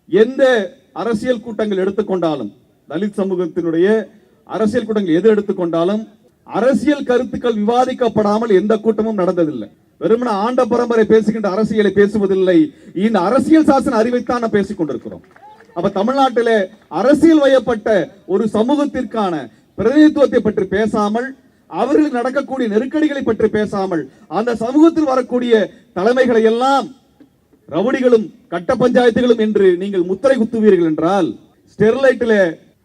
எந்த அரசியல் கூட்டங்கள் எடுத்துக்கொண்டாலும், தலித் சமூகத்தினுடைய அரசியல் கூட்டங்கள் எது எடுத்துக்கொண்டாலும் அரசியல் கருத்துக்கள் விவாதிக்கப்படாமல் எந்த கூட்டமும் நடந்ததில்லை. வெறுமன ஆண்ட பரம்பரை பேசுகின்ற அரசியலை பேசுவதில்லை. இந்த அரசியல் சாசன அறிவைத்தான் நாம் பேசிக் கொண்டிருக்கிறோம். அப்ப தமிழ்நாட்டிலே அரசியல் வயப்பட்ட ஒரு சமூகத்திற்கான பிரதிநிதித்துவத்தை பற்றி பேசாமல், அவர்களுக்கு நடக்கக்கூடிய நெருக்கடிகளை பற்றி பேசாமல், அந்த சமூகத்தில் வரக்கூடிய தலைமைகளை எல்லாம் ரவுடிகளும் கட்ட பஞ்சாயத்துகளும் என்று நீங்கள் முத்திரை குத்துவீர்கள் என்றால், ஸ்டெர்லைட்டில்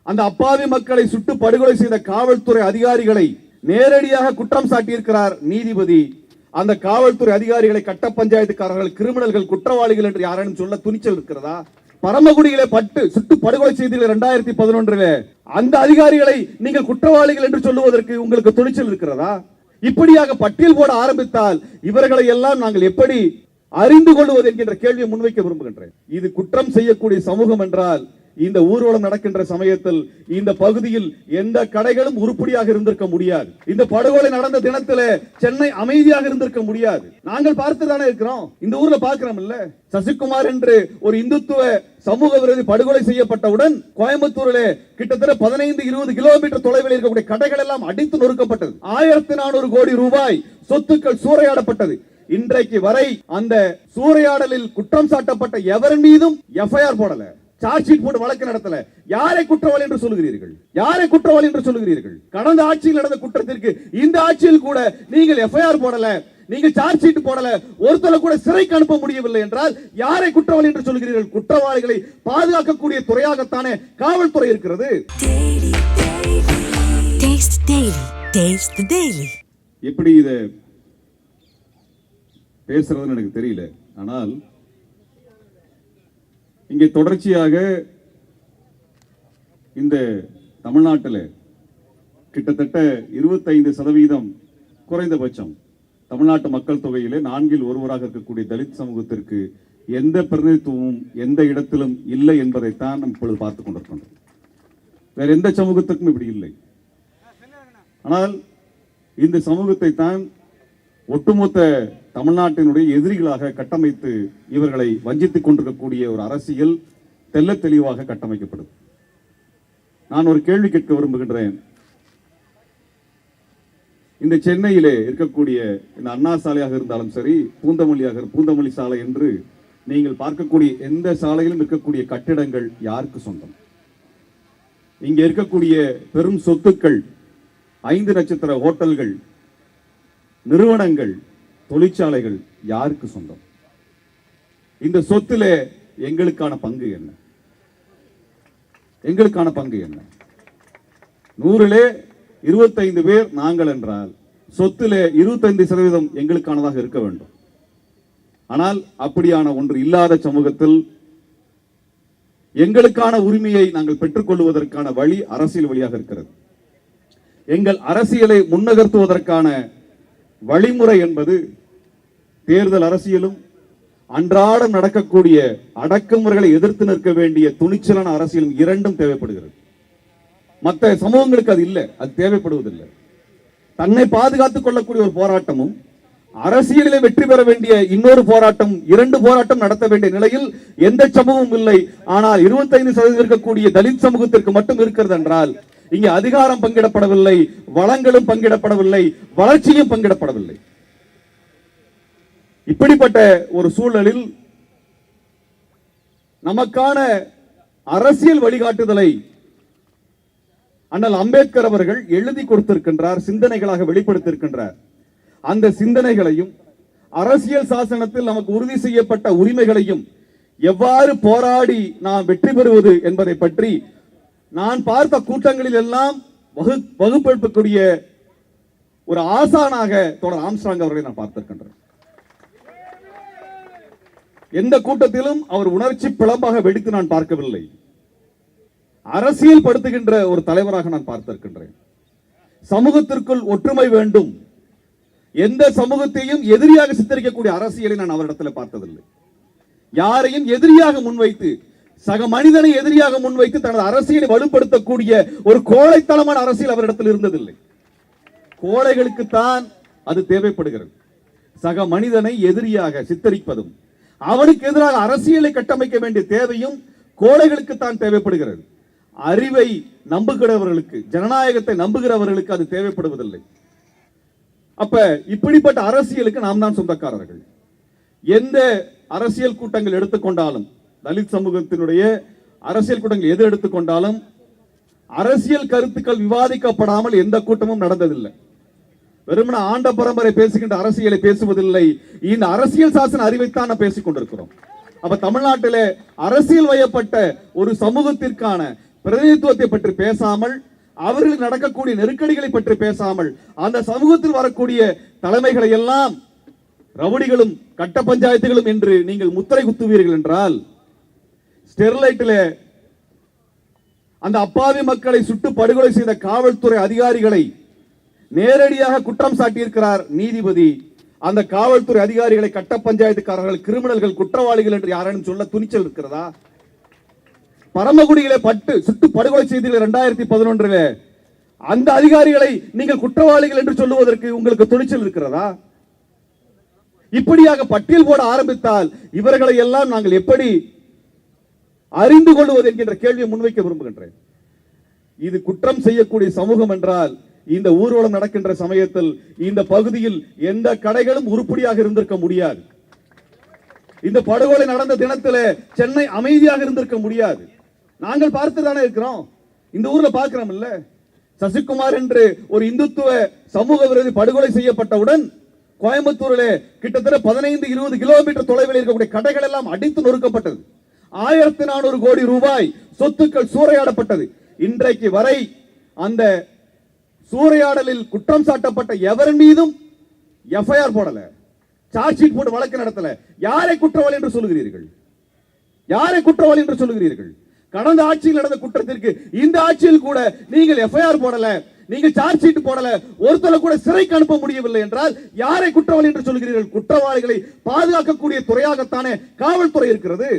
அந்த அப்பாவி மக்களை சுட்டு படுகொலை செய்த காவல்துறை அதிகாரிகளை நேரடியாக குற்றம் சாட்டியிருக்கிறார் நீதிபதி. அந்த காவல்துறை அதிகாரிகளை கட்ட பஞ்சாயத்துக்காரர்கள், கிரிமினல்கள், குற்றவாளிகள் என்று யாரும் சொல்ல துணிச்சல் இருக்கிறதா? பரமக்குடியிலே சுட்டு படுகொலை செய்தீர்கள் 2011. அந்த அதிகாரிகளை நீங்கள் குற்றவாளிகள் என்று சொல்லுவதற்கு உங்களுக்கு துணிச்சல் இருக்கிறதா? இப்படியாக பட்டியல் போட ஆரம்பித்தால் இவர்களை எல்லாம் நாங்கள் எப்படி அறிந்து கொள்வது என்கின்ற கேள்வியை முன்வைக்க விரும்புகின்றேன். இது குற்றம் செய்யக்கூடிய சமூகம் என்றால், இந்த ஊர்வலம் நடக்கின்ற சமயத்தில் இந்த பகுதியில் எந்த கடைகளும் உருப்படியாக இருந்திருக்க முடியாது. இந்த படுகொலை நடந்த தினத்தில் சென்னை அமைதியாக இருந்திருக்க முடியாது. நாங்கள் பார்த்துதானே இருக்கிறோம், இந்த ஊர்ல பார்க்கிறோம் இல்ல. சசிகுமார் என்று ஒரு இந்துத்துவ சமூக விரோதி படுகொலை செய்யப்பட்டவுடன் கோயம்புத்தூரிலே கிட்டத்தட்ட 15-20 கிலோமீட்டர் தொலைவில் இருக்கக்கூடிய கடைகள் எல்லாம் அடித்து நொறுக்கப்பட்டது. 1400 கோடி ரூபாய் சொத்துக்கள் சூறையாடப்பட்டது. இன்றைக்கு வரை அந்த சூறையாடலில் குற்றம் சாட்டப்பட்ட எவர் மீதும் எஃப்ஐஆர் போடல, சார்ஜ் ஷீட் போட்டு வழக்கு நடத்தல. யாரை குற்றவாளி என்று சொல்லுகிறீர்கள்? யாரை குற்றவாளி என்று சொல்லுகிறீர்கள்? கடந்த ஆட்சியில் நடந்த குற்றத்திற்கு இந்த ஆட்சியில் கூட நீங்கள் எஃப்ஐஆர் போடல, நீங்கள் சார்ஜ் ஷீட் போடல, ஒருத்தர கூட சிறைக்கு அனுப்ப முடியவில்லை என்றால் யாரை குற்றவாளி என்று சொல்லுகிறீர்கள்? குற்றவாளிகளை பாதுகாக்கக்கூடிய துறையாகத்தானே காவல்துறை இருக்கிறது. எப்படி இத பேசுறதுன்னு எனக்கு தெரியல. ஆனால் இங்கே தொடர்ச்சியாக இந்த தமிழ்நாட்டில் கிட்டத்தட்ட 25% குறைந்தபட்சம் தமிழ்நாட்டு மக்கள் தொகையிலே 4இல் ஒருவராக இருக்கக்கூடிய தலித் சமூகத்திற்கு எந்த பிரதிநிதித்துவமும் எந்த இடத்திலும் இல்லை என்பதைத்தான் நாம் இப்பொழுது பார்த்துக் கொண்டிருக்கின்றோம். வேற எந்த சமூகத்துக்கும் இப்படி இல்லை. ஆனால் இந்த சமூகத்தை தான் ஒட்டுமொத்த தமிழ்நாட்டினுடைய எதிரிகளாக கட்டமைத்து இவர்களை வஞ்சித்துக் கொண்டிருக்கக்கூடிய ஒரு அரசியல் தெல்ல தெளிவாக கட்டமைக்கப்படுது. நான் ஒரு கேள்வி கேட்க விரும்புகின்றேன். இந்த சென்னையிலே இருக்கக்கூடிய இந்த அண்ணா சாலையாக இருந்தாலும் சரி, பூந்தமல்லி சாலை என்று நீங்கள் பார்க்கக்கூடிய எந்த சாலையிலும் இருக்கக்கூடிய கட்டிடங்கள் யாருக்கு சொந்தம்? இங்கே இருக்கக்கூடிய பெரும் சொத்துக்கள், 5 நட்சத்திர ஹோட்டல்கள், நிறுவனங்கள், தொழிற்சாலைகள் யாருக்கு சொந்தம்? இந்த சொத்திலே எங்களுக்கான பங்கு என்ன? எங்களுக்கான பங்கு என்ன? 100லே 25 பேர் நாங்கள் என்றால் சொத்திலே 25% எங்களுக்கானதாக இருக்க வேண்டும். ஆனால் அப்படியான ஒன்று இல்லாத சமூகத்தில் எங்களுக்கான உரிமையை நாங்கள் பெற்றுக்கொள்வதற்கான வழி அரசியல் வழியாக இருக்கிறது. எங்கள் அரசியலை முன்னகர்த்துவதற்கான வழிமுறை என்பது தேர்தல் அரசியலும் அன்றாடம் நடக்கக்கூடிய அடக்குமுறைகளை எதிர்த்து நிற்க வேண்டிய துணிச்சலான அரசியலும் இரண்டும் தேவைப்படுகிறது. மற்ற சமூகங்களுக்கு அது இல்லை, அது தேவைப்படுவதில்லை. தன்னை பாதுகாத்துக் கொள்ளக்கூடிய ஒரு போராட்டமும் அரசியலிலே வெற்றி பெற வேண்டிய இன்னொரு போராட்டம், 2 போராட்டம் நடத்த வேண்டிய நிலையில் எந்த சமூகமும் இல்லை. ஆனால் 25% இருக்கக்கூடிய தலித் சமூகத்திற்கு மட்டும் இருக்கிறது என்றால், இங்கே அதிகாரம் பங்கிடப்படவில்லை, வளங்களும் பங்கிடப்படவில்லை, வளர்ச்சியும் பங்கிடப்படவில்லை. இப்படிப்பட்ட ஒரு சூழலில் நமக்கான அரசியல் வழிகாட்டுதலை அண்ணல் அம்பேத்கர் அவர்கள் எழுதி கொடுத்திருக்கின்றார், சிந்தனைகளாக வெளிப்படுத்தியிருக்கின்றார். அந்த சிந்தனைகளையும் அரசியல் சாசனத்தில் நமக்கு உறுதி செய்யப்பட்ட உரிமைகளையும் எவ்வாறு போராடி நாம் வெற்றி பெறுவது என்பதை பற்றி நான் பார்த்த கூட்டங்களில் எல்லாம் வகுப்பெடுக்கக்கூடிய ஒரு ஆசானாக தோழர் ஆம்ஸ்ட்ராங் அவர்களை நான் பார்த்திருக்கின்றேன். எந்த கூட்டத்திலும் அவர் உணர்ச்சி பிளம்பாக வெடித்து நான் பார்க்கவில்லை. அரசியல் படுத்துகின்ற ஒரு தலைவராக நான் பார்த்திருக்கின்றேன். சமூகத்திற்குள் ஒற்றுமை வேண்டும், எந்த சமூகத்தையும் எதிரியாக சித்தரிக்கக்கூடிய அரசியலை நான் அவரிடத்தில் பார்த்ததில்லை. யாரையும் எதிரியாக முன்வைத்து, சக மனிதனை எதிரியாக முன்வைத்து தனது அரசியலை வலுப்படுத்தக்கூடிய ஒரு கோழைத்தனமான அரசியல் அவரிடத்தில் இருந்ததில்லை. கோழைகளுக்குத்தான் அது தேவைப்படுகிறது. சக மனிதனை எதிரியாக சித்தரிப்பதும் அவனுக்கு எதிராக அரசியலை கட்டமைக்க வேண்டிய தேவையும் கோழைகளுக்கு தான் தேவைப்படுகிறது. அறிவை நம்புகிறவர்களுக்கு, ஜனநாயகத்தை நம்புகிறவர்களுக்கு அது தேவைப்படுவதில்லை. அப்ப இப்படிப்பட்ட அரசியலுக்கு நாம் தான் சொந்தக்காரர்கள். எந்த அரசியல் கூட்டங்கள் எடுத்துக்கொண்டாலும், தலித் சமூகத்தினுடைய அரசியல் கூட்டங்கள் எது எடுத்துக்கொண்டாலும் அரசியல் கருத்துக்கள் விவாதிக்கப்படாமல் எந்த கூட்டமும் நடந்ததில்லை. வெறுமன ஆண்ட பரம்பரை பேசுகின்ற அரசியலை பேசுவதில்லை. இந்த அரசியல் சாசன அறிவைத்தான் நாம் பேசிக் கொண்டிருக்கிறோம். அப்ப தமிழ்நாட்டிலே அரசியல் வயப்பட்ட ஒரு சமூகத்திற்கான பிரதிநிதித்துவத்தை பற்றி பேசாமல், அவர்களுக்கு நடக்கக்கூடிய நெருக்கடிகளை பற்றி பேசாமல், அந்த சமூகத்தில் வரக்கூடிய தலைமைகளை எல்லாம் ரவுடிகளும் கட்ட பஞ்சாயத்துகளும் என்று நீங்கள் முத்திரை குத்துவீர்கள் என்றால், ஸ்டெர்லைட்டிலே அந்த அப்பாவி மக்களை சுட்டு படுகொலை செய்த காவல்துறை அதிகாரிகளை நேரடியாக குற்றம் சாட்டியிருக்கிறார் நீதிபதி. அந்த காவல்துறை அதிகாரிகளை கட்ட பஞ்சாயத்துக்காரர்கள், கிரிமினல்கள், குற்றவாளிகள் என்று யாரும் சொல்ல துணிச்சல் இருக்கிறதா? பரமக்குடியிலே சுட்டு படுகொலை செய்தீர்கள் 2011. அந்த அதிகாரிகளை நீங்கள் குற்றவாளிகள் என்று சொல்லுவதற்கு உங்களுக்கு துணிச்சல் இருக்கிறதா? இப்படியாக பட்டியல் போட ஆரம்பித்தால் இவர்களை எல்லாம் நாங்கள் எப்படி அறிந்து கொள்வது என்கின்ற கேள்வியை முன்வைக்க விரும்புகின்றேன். இது குற்றம் செய்யக்கூடிய சமூகம் என்றால், இந்த ஊர்வலம் நடக்கின்ற சமயத்தில் இந்த பகுதியில் எந்த கடைகளும் உருப்படியாக இருந்திருக்க முடியாது. இந்த படுகொலை நடந்த தினத்தில் சென்னை அமைதியாக இருந்திருக்க முடியாது. நாங்கள் பார்த்து தானே இருக்கிறோம். இந்த ஊர்ல பார்க்கிறோம் இல்ல, சசிகுமார் என்று ஒரு இந்துத்துவ சமூக விரோதி படுகொலை செய்யப்பட்டவுடன் கோயம்புத்தூரிலே கிட்டத்தட்ட 15-20 கிலோமீட்டர் தொலைவில் இருக்கக்கூடிய கடைகள் எல்லாம் அடித்து நொறுக்கப்பட்டது. 1400 கோடி ரூபாய் சொத்துக்கள் சூறையாடப்பட்டது. இன்றைக்கு வரை அந்த சூறையாடலில் குற்றம் சாட்டப்பட்ட எவர் மீதும் எஃப்ஐஆர் போடல, சார்ஜ் ஷீட் போட்டு வழக்கு நடத்தல. யாரை குற்றவாளி என்று சொல்லுகிறீர்கள்? யாரை குற்றவாளி என்று சொல்லுகிறீர்கள்? கடந்த ஆட்சியில் நடந்த குற்றத்திற்கு இந்த ஆட்சியில் கூட நீங்கள் எஃப்ஐஆர் போடல, நீங்கள் சார்ஜ் ஷீட் போடல, ஒருத்தரை கூட சிறைக்கு அனுப்ப முடியவில்லை என்றால் யாரை குற்றவாளி என்று சொல்கிறீர்கள்? குற்றவாளிகளை பாதுகாக்கக்கூடிய துறையாகத்தானே காவல்துறை இருக்கிறது.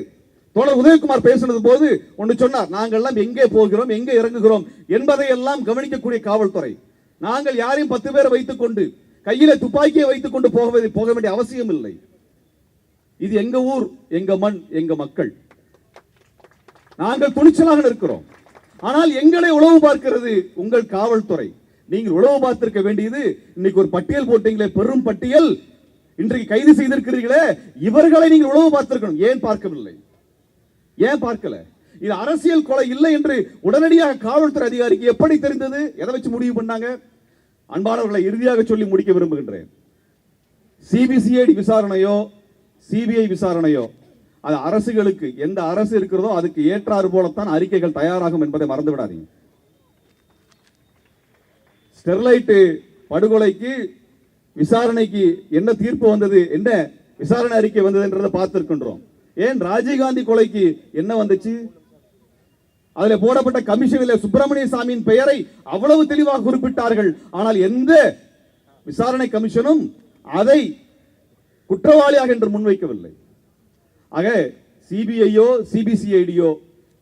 தோழர் உதயகுமார் பேசினது போது ஒன்று சொன்னார், நாங்கள் எல்லாம் எங்கே போகிறோம், எங்கே இறங்குகிறோம் என்பதை எல்லாம் கவனிக்கக்கூடிய காவல்துறை. நாங்கள் யாரையும் 10 பேரை வைத்துக் கொண்டு கையில துப்பாக்கியை வைத்துக் கொண்டு போக வேண்டிய அவசியம் இல்லை. இது எங்க ஊர், எங்க மண், எங்க மக்கள். நாங்கள் துணிச்சலாக இருக்கிறோம். ஆனால் எங்களை உளவு பார்க்கிறது உங்கள் காவல்துறை. நீங்கள் உளவு பார்த்திருக்க வேண்டியது, இன்னைக்கு ஒரு பட்டியல் போட்டீங்களே, பெரும் பட்டியல், இன்றைக்கு கைது செய்திருக்கிறீர்களே, இவர்களை நீங்கள் உளவு பார்த்திருக்கணும். ஏன் பார்க்கவில்லை? ஏன் பார்க்கல? இது அரசியல் கொலை இல்லை என்று உடனடியாக காவல்துறை அதிகாரிக்கு எப்படி தெரிந்தது? எதை வச்சு முடிவு பண்ணாங்க? அன்பானவர்களை இறுதியாக சொல்லி முடிக்க விரும்புகின்றேன். சிபிசிஐடி விசாரணையோ சிபிஐ விசாரணையோ அது அரசுகளுக்கு, எந்த அரசு இருக்கிறதோ அதுக்கு ஏற்றாறு போலத்தான் அறிக்கைகள் தயாராகும் என்பதை மறந்து விடாதீங்க. ஸ்டெர்லைட் படுகொலைக்கு விசாரணைக்கு என்ன தீர்ப்பு வந்தது, என்ன விசாரணை அறிக்கை வந்தது என்றதை பார்த்திருக்கின்றோம். ஏன் ராஜீவ்காந்தி கொலைக்கு என்ன வந்துச்சு? அதில் போடப்பட்ட கமிஷனில் சுப்பிரமணிய சாமியின் பெயரை அவ்வளவு தெளிவாக குறிப்பிட்டார்கள். ஆனால் எந்த விசாரணை கமிஷனும் அதை குற்றவாளியாக என்று முன்வைக்கவில்லை. ஆக சிபிஐயோ சிபிசிஐடியோ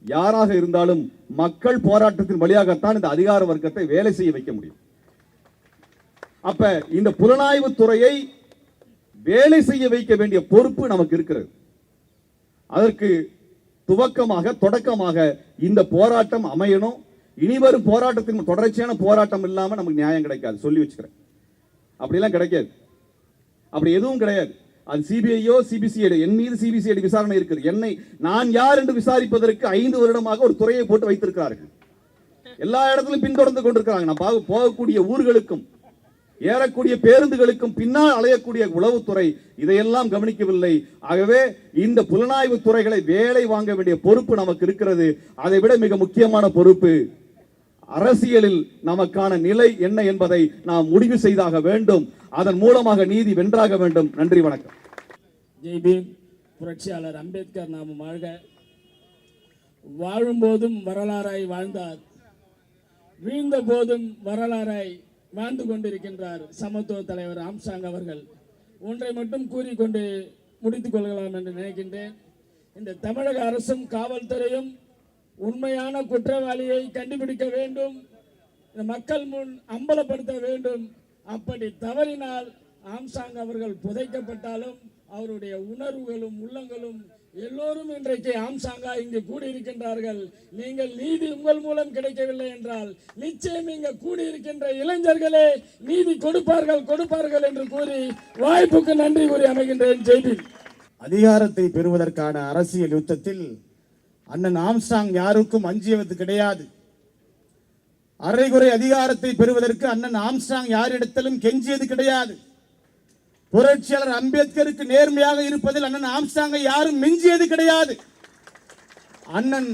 யாராக இருந்தாலும் மக்கள் போராட்டத்தின் வழியாகத்தான் இந்த அதிகார வர்க்கத்தை வேலை செய்ய வைக்க முடியும். அப்ப இந்த புலனாய்வு துறையை வேலை செய்ய வைக்க வேண்டிய பொறுப்பு நமக்கு இருக்கிறது. அதற்கு துவக்கமாக, தொடக்கமாக இந்த போராட்டம் அமையணும். இனிவரும் போராட்டத்தின் தொடர்ச்சியான போராட்டம் இல்லாம நமக்கு நியாயம் கிடைக்காது, சொல்லி வச்சுக்கிறேன். அப்படிலாம் கிடைக்காது, அப்படி எதுவும் கிடையாது. அது சிபிஐயோ சிபிசிஐடி, என் மீது சிபிசிஐடி விசாரணை இருக்குது. என்னை நான் யார் என்று விசாரிப்பதற்கு 5 வருடமாக ஒரு துறையை போட்டு வைத்திருக்கிறார்கள். எல்லா இடத்திலும் பின்தொடர்ந்து கொண்டிருக்கிறாங்க. நான் போகக்கூடிய ஊர்களுக்கும் ஏறக்கூடிய பேருந்துகளுக்கும் பின்னால் அலையக்கூடிய உளவுத்துறை இதையெல்லாம் கவனிக்கவில்லை. ஆகவே இந்த புலனாய்வு துறைகளை வேலை வாங்க வேண்டிய பொறுப்பு நமக்கு இருக்கிறது. அதை விட மிக முக்கியமான பொறுப்பு, அரசியலில் நமக்கான நிலை என்ன என்பதை நாம் முடிவு செய்தாக வேண்டும். அதன் மூலமாக நீதி வென்றாக வேண்டும். நன்றி, வணக்கம். ஜெய் பீம். புரட்சியாளர் அம்பேத்கர் நாமம் வாழ்க. வாழும் போதும் வரலாறாய் வாழ்ந்தார், வீழ்ந்த போதும் வரலாறாய் வாழ்ந்து கொண்டிருக்கின்றார் சமத்துவ தலைவர் ஆம்ஸ்ட்ராங் அவர்கள். ஒன்றை மட்டும் கூறிக்கொண்டு முடித்துக் கொள்ளலாம் என்று நினைக்கின்றேன். இந்த தமிழக அரசும் காவல்துறையும் உண்மையான குற்றவாளியை கண்டுபிடிக்க வேண்டும், இந்த மக்கள் முன் அம்பலப்படுத்த வேண்டும். அப்படி தவறினால் ஆம்ஸ்ட்ராங் அவர்கள் புதைக்கப்பட்டாலும் அவருடைய உணர்வுகளும் உள்ளங்களும் எல்லோரும் இன்றைக்கு ஆம்சாங்கா இங்கு கூடியிருக்கின்றார்கள். நீங்கள் நீதி உங்கள் மூலம் கிடைக்கவில்லை என்றால் நிச்சயம் இங்கு கூடியிருக்கின்ற இளைஞர்களே நீதி கொடுப்பார்கள் என்று கூறி வாய்ப்புக்கு நன்றி கூறி அமைகின்றேன். ஜெய்பி. அதிகாரத்தை பெறுவதற்கான அரசியல் யுத்தத்தில் அண்ணன் ஆம்ஸ்ட்ராங் யாருக்கும் அஞ்சியது கிடையாது. அரைகுறை அதிகாரத்தை பெறுவதற்கு அண்ணன் ஆம்ஸ்ட்ராங் யாரிடத்திலும் கெஞ்சியது கிடையாது. புரட்சியாளர் அம்பேத்கருக்கு நேர்மையாக இருப்பதில் அண்ணன் ஆம்ஸ்ட்ராங்கை யாரும் மிஞ்சியது கிடையாது. அண்ணன்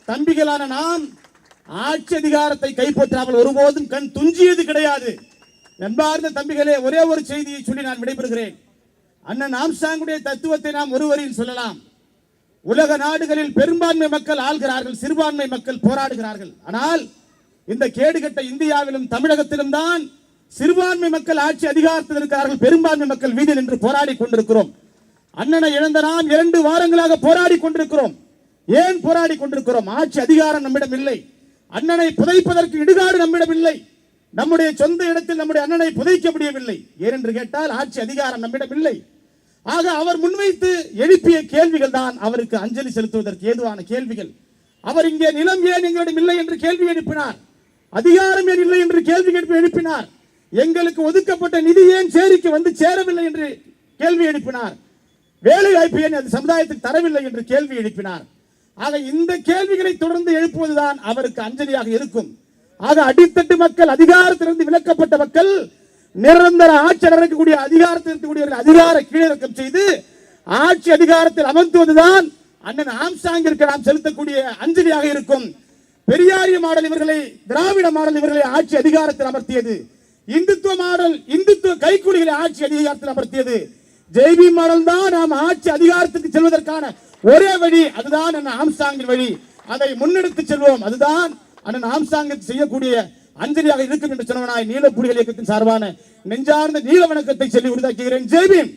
தம்பிகளான நாம் ஆட்சி அதிகாரத்தை கைப்பற்றாமல் ஒருபோதும் கண் துஞ்சியது கிடையாது. நண்பார்ந்த தம்பிகளே, ஒரே ஒரு செய்தியை சொல்லி நான் விடைபெறுகிறேன். அண்ணன் ஆம்ஸ்ட்ராங்குடைய தத்துவத்தை நாம் ஒருவரையும் சொல்லலாம். உலக நாடுகளில் பெரும்பான்மை மக்கள் ஆள்கிறார்கள், சிறுபான்மை மக்கள் போராடுகிறார்கள். ஆனால் இந்த கேடுகட்ட இந்தியாவிலும் தமிழகத்திலும் தான் சிறுபான்மை மக்கள் ஆட்சி அதிகாரத்தில் இருக்கிறார்கள், பெரும்பான்மை மக்கள் வீதியில் நின்று போராடி கொண்டிருக்கிறோம். அண்ணனை இழந்த நாம் 2 வாரங்களாக போராடி கொண்டிருக்கிறோம். ஏன் போராடி கொண்டிருக்கிறோம்? ஆட்சி அதிகாரம் நம்மிடம் இல்லை. அண்ணனை புதைப்பதற்கு இடுகாடு நம்மிடம் இல்லை. நம்முடைய சொந்த இடத்தில் நம்முடைய அண்ணனை புதைக்க முடியவில்லை. ஏனென்று கேட்டால் ஆட்சி அதிகாரம் நம்மிடம் இல்லை. ஆக அவர் முன்வைத்து எழுப்பிய கேள்விகள் தான் அவருக்கு அஞ்சலி செலுத்துவதற்கு ஏதுவான கேள்விகள். அவர் இங்கே நிலம் ஏன் எங்களிடம் இல்லை என்று கேள்வி எழுப்பினார். அதிகாரம் ஏன் இல்லை என்று கேள்வி எழுப்பினார். எங்களுக்கு ஒதுக்கப்பட்ட நிதி ஏன் சேரிக்கு வந்து சேரவில்லை என்று கேள்வி எழுப்பினார். வேலை வாய்ப்பு ஏன் அது சமுதாயத்துக்கு தரவில்லை என்று கேள்வி எழுப்பினார். ஆக இந்த கேள்விகளை தொடர்ந்து எழுப்புவதுதான் அவருக்கு அஞ்சலியாக இருக்கும். ஆக அடித்தட்டு மக்கள், அதிகாரத்திலிருந்து விலக்கப்பட்ட மக்கள், நிரந்தர ஆட்சி நடக்கக்கூடிய அதிகாரத்தில் இருக்கக்கூடிய அதிகார கீழிறக்கம் செய்து ஆட்சி அதிகாரத்தில் அமர்த்துவதுதான் அண்ணன் ஆம்ஸ்ட்ராங்கிற்கு நாம் செலுத்தக்கூடிய அஞ்சலியாக இருக்கும். பெரியாரிய மாடல் இவர்களை, திராவிட மாடல் இவர்களை ஆட்சி அதிகாரத்தில் அமர்த்தியது. இந்துத்துவ மாடல், இந்துத்துவ கைக்கூலிகளை ஆட்சி அதிகாரத்தில் அமர்த்தியது. ஜெய்பி மாடல் தான் நாம் ஆட்சி அதிகாரத்துக்கு செல்வதற்கான ஒரே வழி. அதுதான் அண்ணன் ஆம்ஸ்ட்ராங்கின் வழி. அதை முன்னெடுத்து செல்வோம். அதுதான் அண்ணன் ஆம்ஸ்ட்ராங்கிற்கு செய்யக்கூடிய அஞ்சலியாக இருக்கும் என்று சொன்னவனாய் நீல புலிகள் இயக்கத்தின் சார்பான நெஞ்சார்ந்த நீல வணக்கத்தை சொல்லி உறுதியாக்குகிறேன். ஜெய்பீம்.